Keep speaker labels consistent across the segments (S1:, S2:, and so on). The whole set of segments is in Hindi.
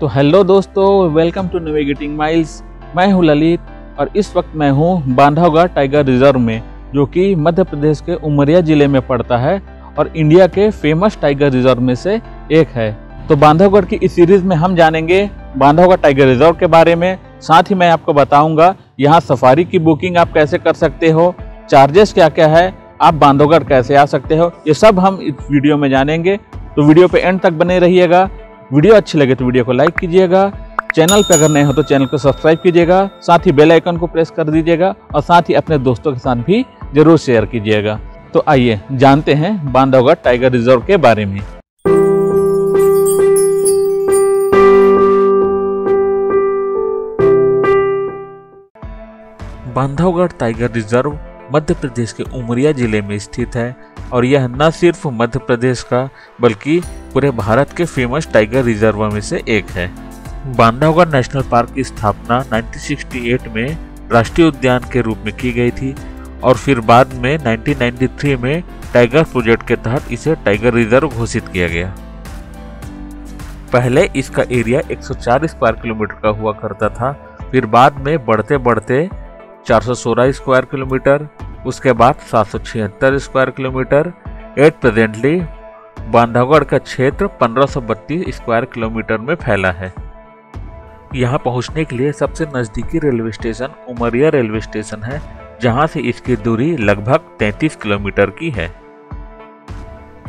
S1: तो हेलो दोस्तों, वेलकम टू नेविगेटिंग माइल्स। मैं हूं ललित और इस वक्त मैं हूं बांधवगढ़ टाइगर रिजर्व में, जो कि मध्य प्रदेश के उमरिया जिले में पड़ता है और इंडिया के फेमस टाइगर रिजर्व में से एक है। तो बांधवगढ़ की इस सीरीज में हम जानेंगे बांधवगढ़ टाइगर रिजर्व के बारे में। साथ ही मैं आपको बताऊंगा यहाँ सफारी की बुकिंग आप कैसे कर सकते हो, चार्जेस क्या क्या है, आप बांधवगढ़ कैसे आ सकते हो, ये सब हम इस वीडियो में जानेंगे। तो वीडियो पे एंड तक बने रहिएगा। वीडियो अच्छी लगे तो वीडियो को लाइक कीजिएगा, चैनल पे अगर नए हो तो चैनल को सब्सक्राइब कीजिएगा, साथ ही बेल आइकन को प्रेस कर दीजिएगा और साथ ही अपने दोस्तों के साथ भी जरूर शेयर कीजिएगा। तो आइए जानते हैं बांधवगढ़ टाइगर रिजर्व के बारे में। बांधवगढ़ टाइगर रिजर्व मध्य प्रदेश के उमरिया जिले में स्थित है और यह न सिर्फ मध्य प्रदेश का बल्कि पूरे भारत के फेमस टाइगर रिजर्व में से एक है। बांधवगढ़ नेशनल पार्क की स्थापना 1968 में राष्ट्रीय उद्यान के रूप में की गई थी और फिर बाद में 1993 में टाइगर प्रोजेक्ट के तहत इसे टाइगर रिजर्व घोषित किया गया। पहले इसका एरिया 104 स्क्वायर किलोमीटर का हुआ करता था, फिर बाद में बढ़ते बढ़ते 416 स्क्वायर किलोमीटर, उसके बाद 776 square kilometre. At presently Bandhavgarh का क्षेत्र 1532 स्क्वायर किलोमीटर में फैला है। यहाँ पहुँचने के लिए सबसे नज़दीकी railway station Umaria railway station है, जहाँ से इसकी दूरी लगभग 33 किलोमीटर की है।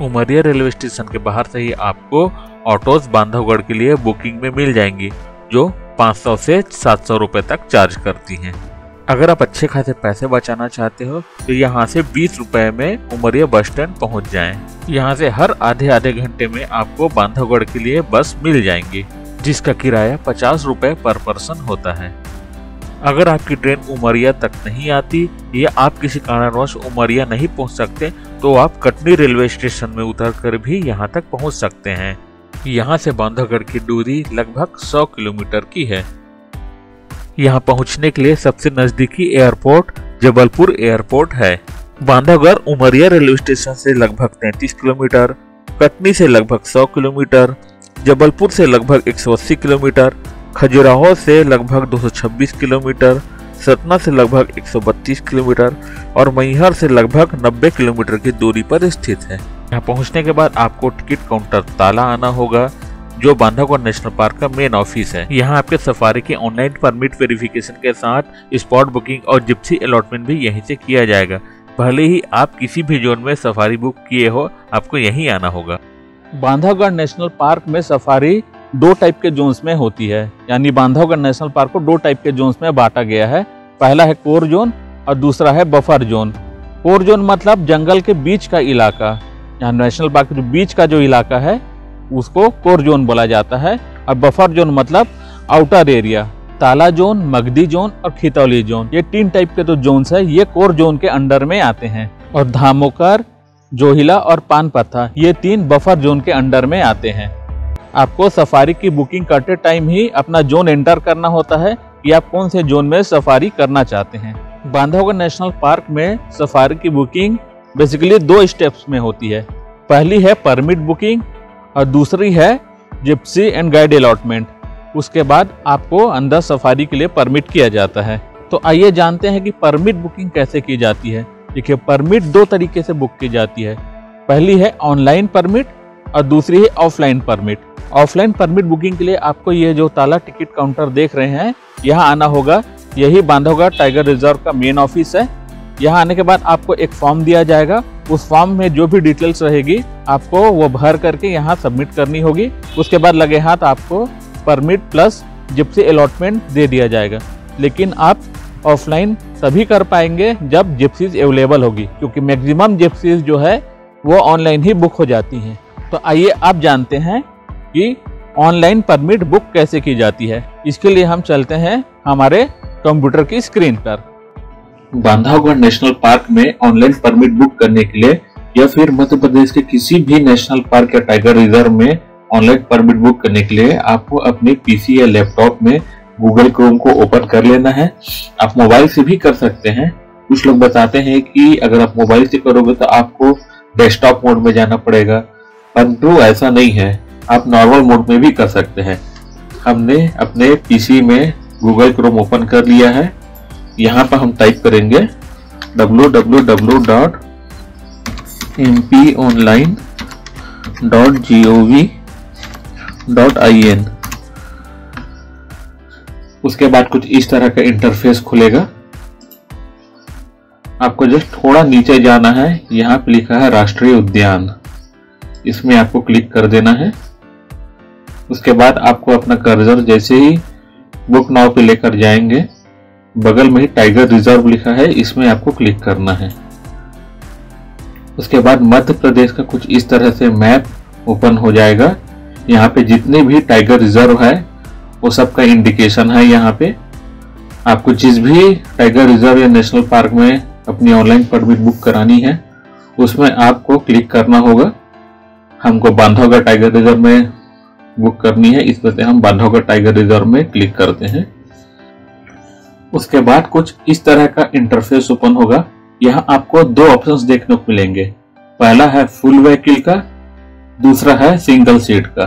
S1: उमरिया रेलवे स्टेशन के बाहर से ही आपको ऑटोज बांधवगढ़ के लिए बुकिंग में मिल जाएंगी, जो 500 से 700 रुपये तक चार्ज करती हैं। अगर आप अच्छे खासे पैसे बचाना चाहते हो तो यहाँ से 20 रुपये में उमरिया बस स्टैंड पहुँच जाएं। यहाँ से हर आधे घंटे में आपको बांधवगढ़ के लिए बस मिल जाएंगी, जिसका किराया 50 रुपये पर पर्सन होता है। अगर आपकी ट्रेन उमरिया तक नहीं आती या आप किसी कारणवश उमरिया नहीं पहुँच सकते तो आप कटनी रेलवे स्टेशन में उतरकर भी यहाँ तक पहुँच सकते हैं। यहाँ से बांधवगढ़ की दूरी लगभग 100 किलोमीटर की है। यहाँ पहुँचने के लिए सबसे नजदीकी एयरपोर्ट जबलपुर एयरपोर्ट है। बांधवगढ़ उमरिया रेलवे स्टेशन से लगभग 33 किलोमीटर, कटनी से लगभग 100 किलोमीटर, जबलपुर से लगभग 180 किलोमीटर, खजुराहो से लगभग 226 किलोमीटर, सतना से लगभग 132 किलोमीटर और मैहर से लगभग 90 किलोमीटर की दूरी पर स्थित है। यहाँ पहुँचने के बाद आपको टिकट काउंटर ताला आना होगा, जो बांधवगढ़ नेशनल पार्क का मेन ऑफिस है। यहाँ आपके सफारी के ऑनलाइन परमिट वेरिफिकेशन के साथ स्पॉट बुकिंग और जिप्सी अलॉटमेंट भी यहीं से किया जाएगा। भले ही आप किसी भी जोन में सफारी बुक किए हो, आपको यहीं आना होगा। बांधवगढ़ नेशनल पार्क में सफारी 2 टाइप के जोन्स में होती है, यानी बांधवगढ़ नेशनल पार्क को 2 टाइप के जोन्स में बांटा गया है। पहला है कोर जोन और दूसरा है बफर जोन। कोर जोन मतलब जंगल के बीच का इलाका, यहाँ नेशनल पार्क के बीच का जो इलाका है उसको कोर जोन बोला जाता है। और बफर जोन मतलब आउटर एरिया। ताला जोन, मगधी जोन और खितौली जोन, ये 3 टाइप के तो जोन्स है, ये कोर जोन के अंडर में आते हैं। और धामोकर, जोहिला और पानपत्था, ये 3 बफर जोन के अंडर में आते हैं। आपको सफारी की बुकिंग करते टाइम ही अपना जोन एंटर करना होता है कि आप कौन से जोन में सफारी करना चाहते हैं। बांधवगढ़ नेशनल पार्क में सफारी की बुकिंग बेसिकली 2 स्टेप्स में होती है। पहली है परमिट बुकिंग और दूसरी है जिप्सी एंड गाइड अलॉटमेंट। उसके बाद आपको अंदर सफारी के लिए परमिट किया जाता है। तो आइए जानते हैं कि परमिट बुकिंग कैसे की जाती है। देखिए, परमिट 2 तरीके से बुक की जाती है। पहली है ऑनलाइन परमिट और दूसरी है offline permit. Offline permit booking के लिए आपको ये जो ताला टिकट काउंटर देख रहे हैं, यहाँ आना होगा। यही बांधवगढ़ टाइगर रिजर्व का मेन ऑफिस है। यहाँ आने के बाद आपको एक फॉर्म दिया जाएगा। उस फॉर्म में जो भी डिटेल्स रहेगी आपको वो भर करके यहाँ सबमिट करनी होगी। उसके बाद लगे हाथ आपको परमिट प्लस जिप्सी अलॉटमेंट दे दिया जाएगा। लेकिन आप ऑफलाइन तभी कर पाएंगे जब जिप्सीज अवेलेबल होगी, क्योंकि मैक्सिमम जिप्सीज जो है वो ऑनलाइन ही बुक हो जाती हैं। तो आइए आप जानते हैं कि ऑनलाइन परमिट बुक कैसे की जाती है। इसके लिए हम चलते हैं हमारे कंप्यूटर की स्क्रीन पर। बांधवगढ़ नेशनल पार्क में ऑनलाइन परमिट बुक करने के लिए या फिर मध्य प्रदेश के किसी भी नेशनल पार्क या टाइगर रिजर्व में ऑनलाइन परमिट बुक करने के लिए आपको अपने पीसी या लैपटॉप में गूगल क्रोम को ओपन कर लेना है। आप मोबाइल से भी कर सकते हैं। कुछ लोग बताते हैं कि अगर आप मोबाइल से करोगे तो आपको डेस्कटॉप मोड में जाना पड़ेगा, परंतु ऐसा नहीं है, आप नॉर्मल मोड में भी कर सकते हैं। हमने अपने पीसी में गूगल क्रोम ओपन कर लिया है। यहाँ पर हम टाइप करेंगे www.mponline.gov.in। उसके बाद कुछ इस तरह का इंटरफेस खुलेगा। आपको जस्ट थोड़ा नीचे जाना है, यहाँ पे लिखा है राष्ट्रीय उद्यान, इसमें आपको क्लिक कर देना है। उसके बाद आपको अपना कर्सर जैसे ही बुक नाउ पे लेकर जाएंगे, बगल में ही टाइगर रिजर्व लिखा है, इसमें आपको क्लिक करना है। उसके बाद मध्य प्रदेश का कुछ इस तरह से मैप ओपन हो जाएगा। यहाँ पे जितने भी टाइगर रिजर्व है वो सब का इंडिकेशन है। यहाँ पे आपको जिस भी टाइगर रिजर्व या नेशनल पार्क में अपनी ऑनलाइन परमिट बुक करानी है उसमें आपको क्लिक करना होगा। हमको बांधवगढ़ टाइगर रिजर्व में बुक करनी है, इस वजह से हम बांधवगढ़ टाइगर रिजर्व में क्लिक करते हैं। उसके बाद कुछ इस तरह का इंटरफेस ओपन होगा। यहाँ आपको दो ऑप्शंस देखने को मिलेंगे। पहला है फुल व्हीकल का, दूसरा है सिंगल सीट का।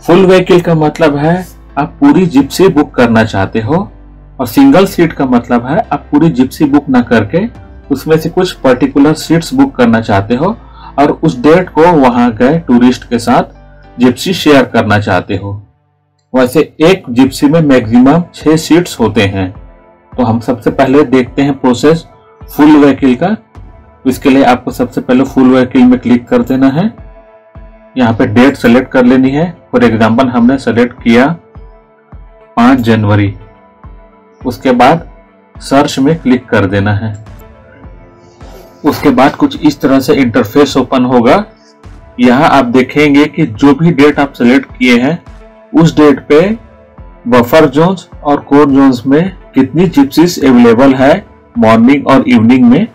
S1: फुल व्हीकल का मतलब है आप पूरी जिप्सी बुक करना चाहते हो, और सिंगल सीट का मतलब है आप पूरी जिप्सी बुक ना करके उसमें से कुछ पर्टिकुलर सीट्स बुक करना चाहते हो और उस डेट को वहां गए टूरिस्ट के साथ जिप्सी शेयर करना चाहते हो। वैसे एक जिप्सी में मैक्सिमम 6 सीट्स होते हैं। तो हम सबसे पहले देखते हैं प्रोसेस फुल व्हीकल का। इसके लिए आपको सबसे पहले फुल व्हीकल में क्लिक कर देना है। यहाँ पे डेट सेलेक्ट कर लेनी है। फॉर एग्जांपल हमने सेलेक्ट किया 5 जनवरी। उसके बाद सर्च में क्लिक कर देना है। उसके बाद कुछ इस तरह से इंटरफेस ओपन होगा। यहाँ आप देखेंगे कि जो भी डेट आप सेलेक्ट किए हैं उस डेट पे बफर जोन्स और कोर जोन्स में कितनी जिप्सीज अवेलेबल है मॉर्निंग और इवनिंग में,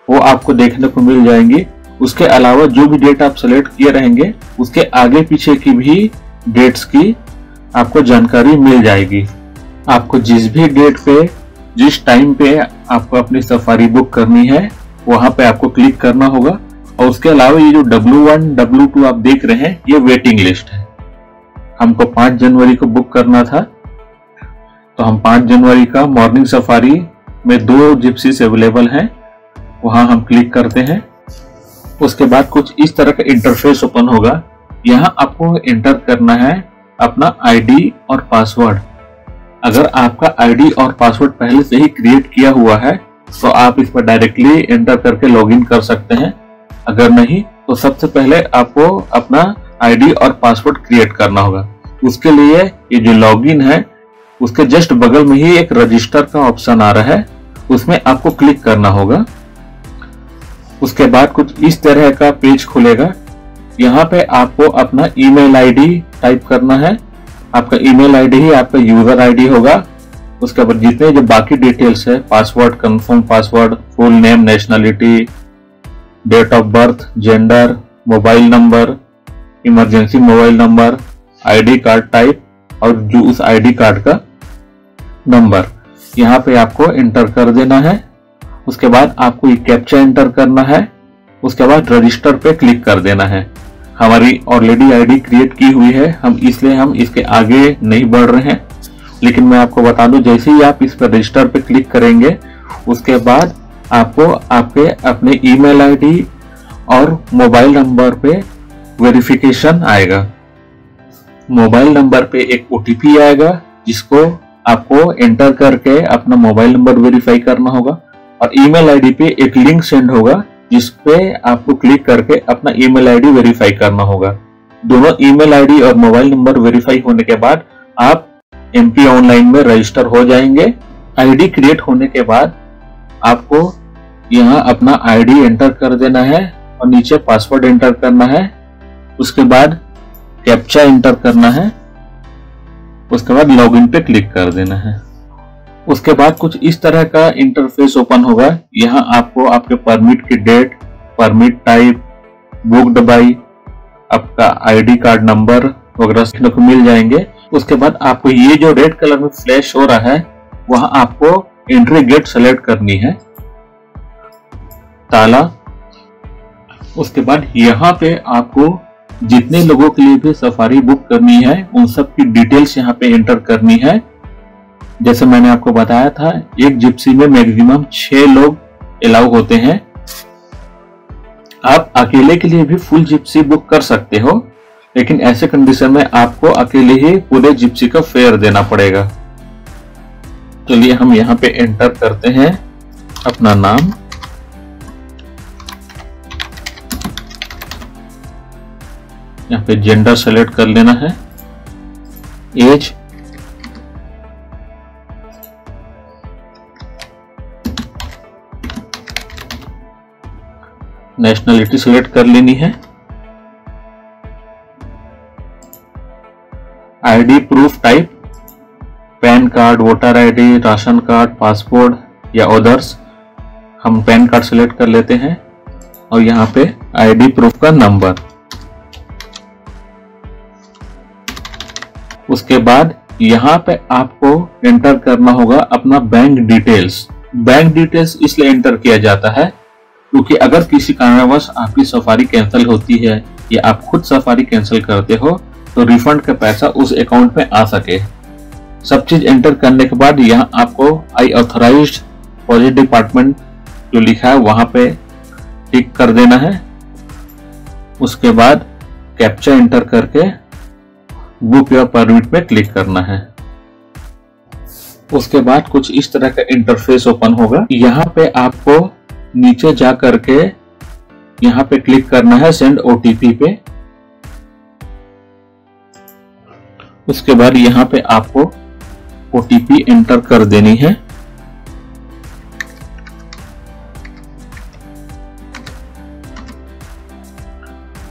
S1: वो आपको देखने को मिल जाएंगी। उसके अलावा जो भी डेट आप सेलेक्ट किए रहेंगे उसके आगे पीछे की भी डेट्स की आपको जानकारी मिल जाएगी। आपको जिस भी डेट पे जिस टाइम पे आपको अपनी सफारी बुक करनी है वहां पे आपको क्लिक करना होगा। और उसके अलावा ये जो W1 W2 आप देख रहे हैं ये वेटिंग लिस्ट है। हमको 5 जनवरी को बुक करना था, तो हम 5 जनवरी का मॉर्निंग सफारी में 2 जिप्सीज अवेलेबल हैं, वहां हम क्लिक करते हैं। उसके बाद कुछ इस तरह का इंटरफेस ओपन होगा। यहाँ आपको एंटर करना है अपना आईडी और पासवर्ड। अगर आपका आईडी और पासवर्ड पहले से ही क्रिएट किया हुआ है तो आप इस पर डायरेक्टली एंटर करके लॉगिन कर सकते हैं। अगर नहीं तो सबसे पहले आपको अपना आईडी और पासवर्ड क्रिएट करना होगा। उसके लिए ये जो लॉगिन है उसके जस्ट बगल में ही एक रजिस्टर का ऑप्शन आ रहा है, उसमें आपको क्लिक करना होगा। उसके बाद कुछ इस तरह का पेज खुलेगा। यहाँ पे आपको अपना ईमेल आईडी टाइप करना है। आपका ईमेल आईडी ही आपका यूजर आईडी होगा। उसके बाद जितने जो बाकी डिटेल्स है, password, confirm password, full name, nationality, date of birth, gender, mobile number, emergency mobile number, ID card type और जो उस आईडी कार्ड का नंबर, यहाँ पे आपको एंटर कर देना है। उसके बाद आपको ये कैप्चा एंटर करना है। उसके बाद रजिस्टर पे क्लिक कर देना है। हमारी ऑलरेडी आईडी क्रिएट की हुई है, हम इसके आगे नहीं बढ़ रहे हैं। लेकिन मैं आपको बता दूं, जैसे ही आप इस पर रजिस्टर पे क्लिक करेंगे उसके बाद आपको आपके अपने ईमेल आईडी और मोबाइल नंबर पे वेरिफिकेशन आएगा। मोबाइल नंबर पे एक ओटीपी आएगा जिसको आपको एंटर करके अपना मोबाइल नंबर वेरीफाई करना होगा। और ईमेल आईडी पे एक लिंक सेंड होगा जिस पे आपको क्लिक करके अपना ईमेल आईडी वेरीफाई करना होगा। दोनों ईमेल आईडी और मोबाइल नंबर वेरीफाई होने के बाद आप एमपी ऑनलाइन में रजिस्टर हो जाएंगे। आईडी क्रिएट होने के बाद आपको यहाँ अपना आईडी एंटर कर देना है और नीचे पासवर्ड एंटर करना है। उसके बाद कैप्चा एंटर करना है। उसके बाद लॉगिन पे क्लिक कर देना है। उसके बाद कुछ इस तरह का इंटरफेस ओपन होगा। यहाँ आपको आपके परमिट की date, permit type, booked by, आपका आईडी कार्ड नंबर वगैरह सीखने को मिल जाएंगे। उसके बाद आपको ये जो रेड कलर में फ्लैश हो रहा है वहां आपको एंट्री गेट सेलेक्ट करनी है, ताला। उसके बाद यहाँ पे आपको
S2: जितने लोगों के लिए भी सफारी बुक करनी है उन सब की डिटेल्स यहाँ पे एंटर करनी है। जैसे मैंने आपको बताया था, एक जिप्सी में मैक्सिमम 6 लोग अलाउ होते हैं। आप अकेले के लिए भी फुल जिप्सी बुक कर सकते हो, लेकिन ऐसे कंडीशन में आपको अकेले ही पूरे जिप्सी का फेयर देना पड़ेगा। चलिए हम यहाँ पे एंटर करते हैं अपना नाम, यहाँ पे जेंडर सेलेक्ट कर लेना है, एज, नेशनलिटी सिलेक्ट कर लेनी है, ID proof type, pan card, voter ID, ration card, passport या अदर्स। हम पैन कार्ड सिलेक्ट कर लेते हैं और यहाँ पे आईडी प्रूफ का नंबर। उसके बाद यहाँ पे आपको एंटर करना होगा अपना बैंक डिटेल्स। बैंक डिटेल्स इसलिए एंटर किया जाता है क्योंकि अगर किसी कारणवश आपकी सफारी कैंसिल होती है या आप खुद सफारी कैंसिल करते हो तो रिफंड का पैसा उस अकाउंट में आ सके। सब चीज एंटर करने के बाद यहाँ आपको आई ऑथराइज्ड प्रोजेक्ट डिपार्टमेंट जो लिखा है वहां पे टिक कर देना है। उसके बाद कैप्चा एंटर करके बुक या परमिट पे क्लिक करना है। उसके बाद कुछ इस तरह का इंटरफेस ओपन होगा। यहाँ पे आपको नीचे जा करके यहाँ पे क्लिक करना है सेंड ओटीपी पे। उसके बाद यहाँ पे आपको ओटीपी एंटर कर देनी है।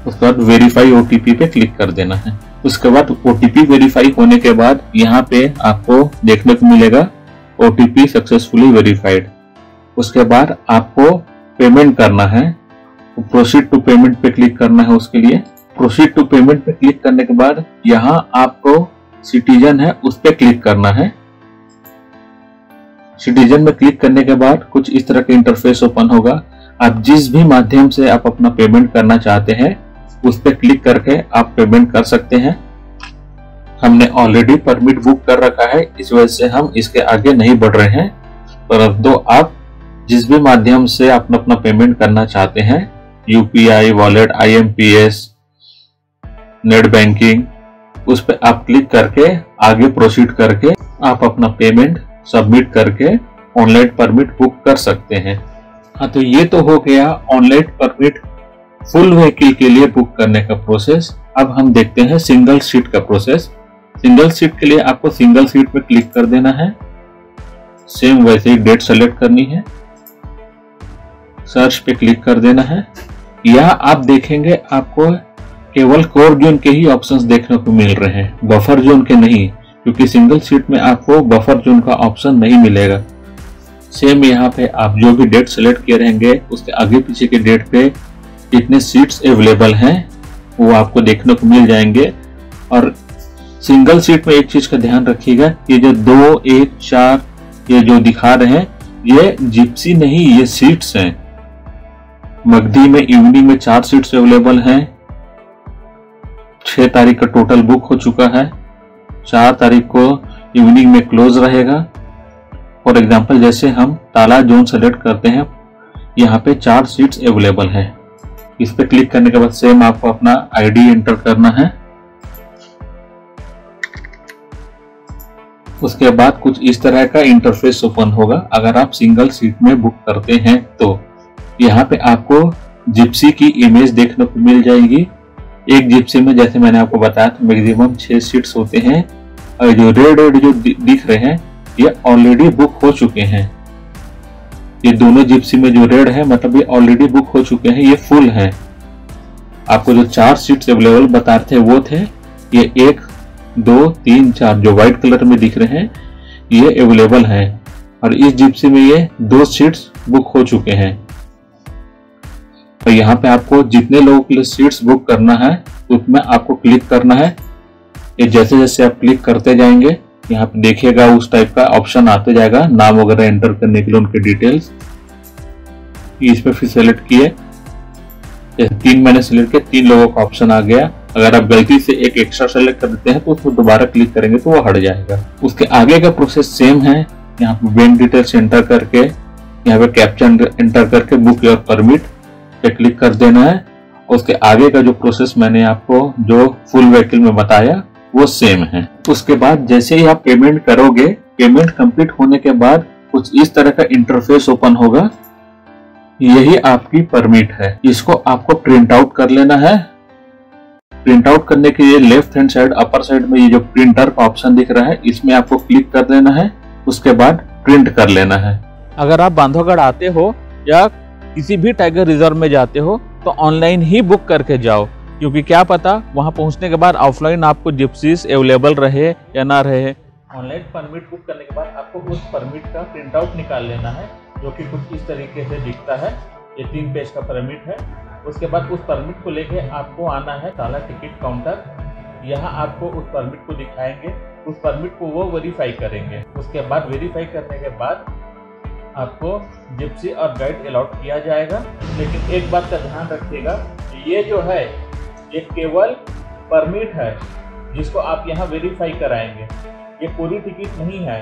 S2: उसके बाद वेरीफाई ओटीपी पे क्लिक कर देना है। उसके बाद ओटीपी वेरीफाई होने के बाद यहाँ पे आपको देखने को मिलेगा ओटीपी सक्सेसफुली वेरीफाइड। उसके बाद आपको पेमेंट करना है, प्रोसीड टू पेमेंट पे क्लिक करना है। उसके लिए प्रोसीड टू पेमेंट पे क्लिक करने के बाद यहाँ आपको सिटीजन है उस पे क्लिक करना है। सिटीजन में क्लिक करने के बाद कुछ इस तरह का इंटरफेस ओपन होगा। आप जिस भी माध्यम से आप अपना पेमेंट करना चाहते हैं उस पे क्लिक करके आप पेमेंट कर सकते हैं। हमने ऑलरेडी परमिट बुक कर रखा है, इस वजह से हम इसके आगे नहीं बढ़ रहे हैं। परंतु आप जिस भी माध्यम से आप अपना पेमेंट करना चाहते हैं, UPI, wallet, IMPS, net banking, उस पर आप क्लिक करके आगे प्रोसीड करके आप अपना पेमेंट सबमिट करके ऑनलाइन परमिट बुक कर सकते हैं। हाँ, तो ये तो हो गया ऑनलाइन परमिट फुल व्हीकल के लिए बुक करने का प्रोसेस। अब हम देखते हैं सिंगल सीट का प्रोसेस। सिंगल सीट के लिए आपको सिंगल सीट पे क्लिक कर देना है। सेम वैसे ही डेट सेलेक्ट करनी है, सर्च पे क्लिक कर देना है। यहाँ आप देखेंगे आपको केवल कोर जोन के ही ऑप्शंस देखने को मिल रहे हैं, बफर जोन के नहीं, क्योंकि सिंगल सीट में आपको बफर जोन का ऑप्शन नहीं मिलेगा। सेम यहाँ पे आप जो भी डेट सेलेक्ट किए रहेंगे उसके आगे पीछे के डेट पे कितने सीट्स अवेलेबल हैं वो आपको देखने को मिल जाएंगे। और सिंगल सीट में एक चीज का ध्यान रखिएगा, ये जो 2, 1, 4 ये जो दिखा रहे हैं ये जिप्सी नहीं, ये सीट्स हैं। मगधी में इवनिंग में 4 सीट्स अवेलेबल हैं। 6 तारीख का टोटल बुक हो चुका है। 4 तारीख को इवनिंग में क्लोज रहेगा। फॉर एग्जाम्पल जैसे हम ताला जोन सेलेक्ट करते हैं, यहाँ पे 4 सीट्स अवेलेबल है। इस पे क्लिक करने के बाद सेम आपको अपना आईडी एंटर करना है। उसके बाद कुछ इस तरह का इंटरफेस ओपन होगा। अगर आप सिंगल सीट में बुक करते हैं तो यहाँ पे आपको जिप्सी की इमेज देखने को मिल जाएगी। एक जिप्सी में जैसे मैंने आपको बताया था मैक्सिमम 6 सीट्स होते हैं, और जो रेड जो दिख रहे हैं ये ऑलरेडी बुक हो चुके हैं। ये दोनों जिप्सी में जो रेड है मतलब ये ऑलरेडी बुक हो चुके हैं, ये फुल है। आपको जो 4 सीट्स अवेलेबल बता रहे थे वो थे ये 1, 2, 3, 4 जो व्हाइट कलर में दिख रहे हैं ये अवेलेबल है। और इस जिप्सी में ये 2 सीट्स बुक हो चुके हैं। तो यहाँ पे आपको जितने लोगों के लिए सीट्स बुक करना है उसमें आपको क्लिक करना है। ये जैसे जैसे आप क्लिक करते जाएंगे यहाँ पे देखिएगा उस टाइप का ऑप्शन आते जाएगा, नाम वगैरह एंटर करने के लिए उनके डिटेल्स। इस पे फिर सेलेक्ट किए। जैसे 3 मैंने सिलेक्ट किया, 3 लोगों का ऑप्शन आ गया। अगर आप गलती से एक एक्स्ट्रा सेलेक्ट कर देते हैं तो उसको दोबारा क्लिक करेंगे तो वो हट जाएगा। उसके आगे का प्रोसेस सेम है। यहाँ पे बैंक डिटेल्स एंटर करके, यहाँ पे कैप्चा एंटर करके बुक योर परमिट पे क्लिक कर देना है। उसके आगे का जो प्रोसेस मैंने आपको जो फुल व्हीकल में बताया वो सेम है। उसके बाद जैसे ही आप पेमेंट करोगे, पेमेंट कंप्लीट होने के बाद कुछ इस तरह का इंटरफेस ओपन होगा। यही आपकी परमिट है। इसको आपको प्रिंट आउट कर लेना है। प्रिंट आउट करने के लिए left hand side upper side में ये जो प्रिंटर का ऑप्शन दिख रहा है, इसमें आपको क्लिक कर देना है। उसके बाद प्रिंट कर लेना है।
S1: अगर आप बांधवगढ़ आते हो या किसी भी टाइगर रिजर्व में जाते हो तो ऑनलाइन ही बुक करके जाओ, क्योंकि क्या पता वहां पहुंचने के बाद ऑफलाइन आपको जिप्सीज अवेलेबल रहे या ना रहे। ऑनलाइन परमिट बुक करने के बाद आपको उस परमिट का प्रिंट आउट निकाल लेना है, जो कि कुछ इस तरीके से दिखता है। ये 3 पेज का परमिट है। उसके बाद उस परमिट को लेके आपको आना है ताला टिकट काउंटर। यहाँ आपको उस परमिट को दिखाएंगे, उस परमिट को वो वेरीफाई करेंगे। उसके बाद वेरीफाई करने के बाद आपको जिप्सी और गाइड अलाउड किया जाएगा। लेकिन एक बात का ध्यान रखिएगा, ये जो है ये केवल परमिट है जिसको आप यहाँ वेरीफाई कराएंगे, ये पूरी टिकट नहीं है।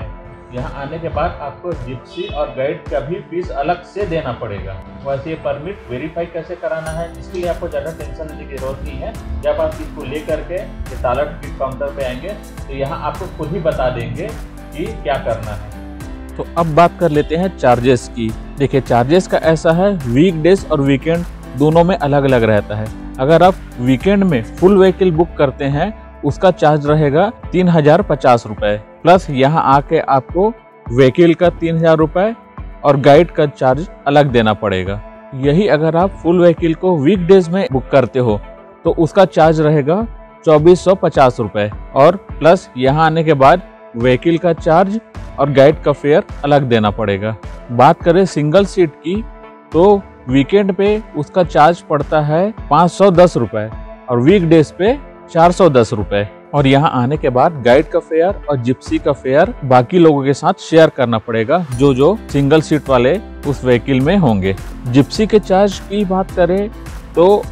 S1: यहाँ आने के बाद आपको जिप्सी और गाइड का भी फीस अलग से देना पड़ेगा। वैसे ये परमिट वेरीफाई कैसे कराना है इसके लिए आपको ज़्यादा टेंशन लेने की जरूरत नहीं है। जब आप इसको ले करके ये ताला टिकट काउंटर पे आएंगे तो यहाँ आपको खुद ही बता देंगे कि क्या करना है। तो अब बात कर लेते हैं चार्जेस की। देखिए चार्जेस का ऐसा है, वीकडेज और वीकेंड दोनों में अलग अलग रहता है। अगर आप वीकेंड में फुल व्हीकल बुक करते हैं उसका चार्ज रहेगा 3050 रुपए, प्लस यहाँ आके आपको व्हीकल का 3000 रुपए और गाइड का चार्ज अलग देना पड़ेगा। यही अगर आप फुल व्हीकल को वीकडेज में बुक करते हो तो उसका चार्ज रहेगा 2450 रुपए, और प्लस यहाँ आने के बाद व्हीकल का चार्ज और गाइड का फेयर अलग देना पड़ेगा। बात करें सिंगल सीट की तो वीकेंड पे उसका चार्ज पड़ता है 510 रुपए और वीकडेज पे 410 रुपए, और यहाँ आने के बाद गाइड का फेयर और जिप्सी का फेयर बाकी लोगों के साथ शेयर करना पड़ेगा जो सिंगल सीट वाले उस व्हीकल में होंगे। जिप्सी के चार्ज की बात करें तो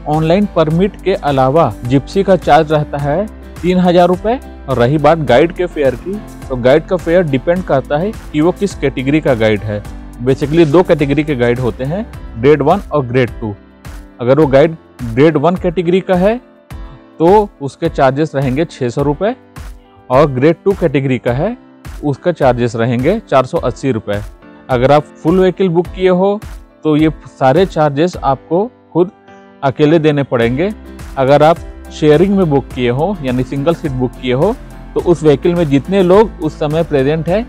S1: ऑनलाइन परमिट के अलावा जिप्सी का चार्ज रहता है 3000 रुपए, और रही बात गाइड के फेयर की तो गाइड का फेयर डिपेंड करता है कि वो किस कैटेगरी का गाइड है। बेसिकली 2 कैटेगरी के गाइड होते हैं, ग्रेड 1 और ग्रेड 2। अगर वो गाइड ग्रेड 1 कैटेगरी का है तो उसके चार्जेस रहेंगे 600 रुपये, और ग्रेड 2 कैटेगरी का है उसका चार्जेस रहेंगे 480 रुपये। अगर आप फुल व्हीकल बुक किए हो तो ये सारे चार्जेस आपको खुद अकेले देने पड़ेंगे। अगर आप शेयरिंग में बुक किए हो यानी सिंगल सीट बुक किए हो तो उस व्हीकल में जितने लोग उस समय प्रेजेंट है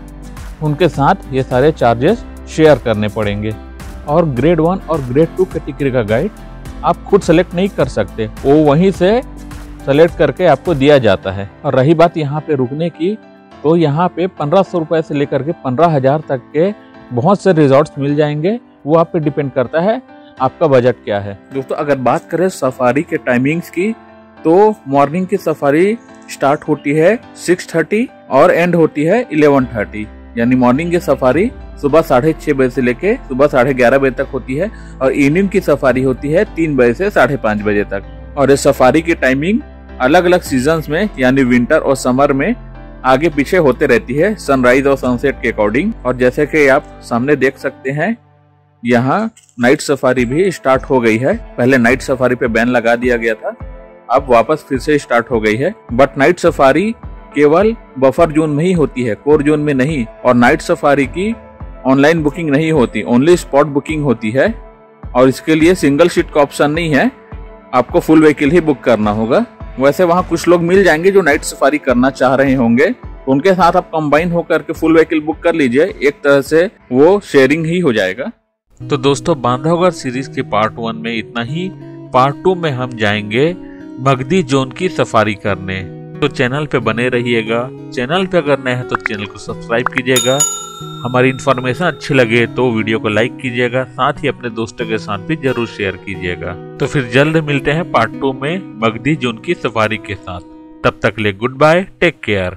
S1: उनके साथ ये सारे चार्जेस शेयर करने पड़ेंगे। और ग्रेड 1 और ग्रेड 2 कैटेगरी का गाइड आप खुद सेलेक्ट नहीं कर सकते, वो वहीं से सेलेक्ट करके आपको दिया जाता है। और रही बात यहाँ पे रुकने की तो यहाँ पे 1500 रुपए से लेकर के 15,000 तक के बहुत से रिजॉर्ट्स मिल जाएंगे। वो आप पे डिपेंड करता है आपका बजट क्या है। दोस्तों अगर बात करें सफारी के टाइमिंग्स की तो मॉर्निंग की सफारी स्टार्ट होती है 6:30 और एंड होती है 11:30। यानी मॉर्निंग की सफारी सुबह 6:30 बजे से लेके सुबह 11:30 बजे तक होती है, और इवनिंग की सफारी होती है 3 बजे से 5:30 बजे तक। और इस सफारी की टाइमिंग अलग अलग सीजन्स में यानी विंटर और समर में आगे पीछे होते रहती है सनराइज और सनसेट के अकॉर्डिंग। और जैसे कि आप सामने देख सकते हैं यहाँ नाइट सफारी भी स्टार्ट हो गई है। पहले नाइट सफारी पे बैन लगा दिया गया था, अब वापस फिर से स्टार्ट हो गई है। बट नाइट सफारी केवल बफर जोन में ही होती है, कोर जोन में नहीं। और नाइट सफारी की ऑनलाइन बुकिंग नहीं होती, ओनली स्पॉट बुकिंग होती है। और इसके लिए सिंगल सीट का ऑप्शन नहीं है, आपको फुल व्हीकल ही बुक करना होगा। वैसे वहाँ कुछ लोग मिल जाएंगे जो नाइट सफारी करना चाह रहे होंगे, तो उनके साथ आप कंबाइन होकर के फुल व्हीकल बुक कर लीजिए। एक तरह से वो शेयरिंग ही हो जाएगा। तो दोस्तों बांधवगढ़ सीरीज के पार्ट 1 में इतना ही। पार्ट 2 में हम जाएंगे मगधी जोन की सफारी करने। तो चैनल पे बने रहिएगा। चैनल पे अगर नए हैं तो चैनल को सब्सक्राइब कीजिएगा। हमारी इन्फॉर्मेशन अच्छी लगे तो वीडियो को लाइक कीजिएगा, साथ ही अपने दोस्तों के साथ भी जरूर शेयर कीजिएगा। तो फिर जल्द मिलते हैं पार्ट 2 में मगधी जोन की सफारी के साथ। तब तक ले गुड बाय, टेक केयर।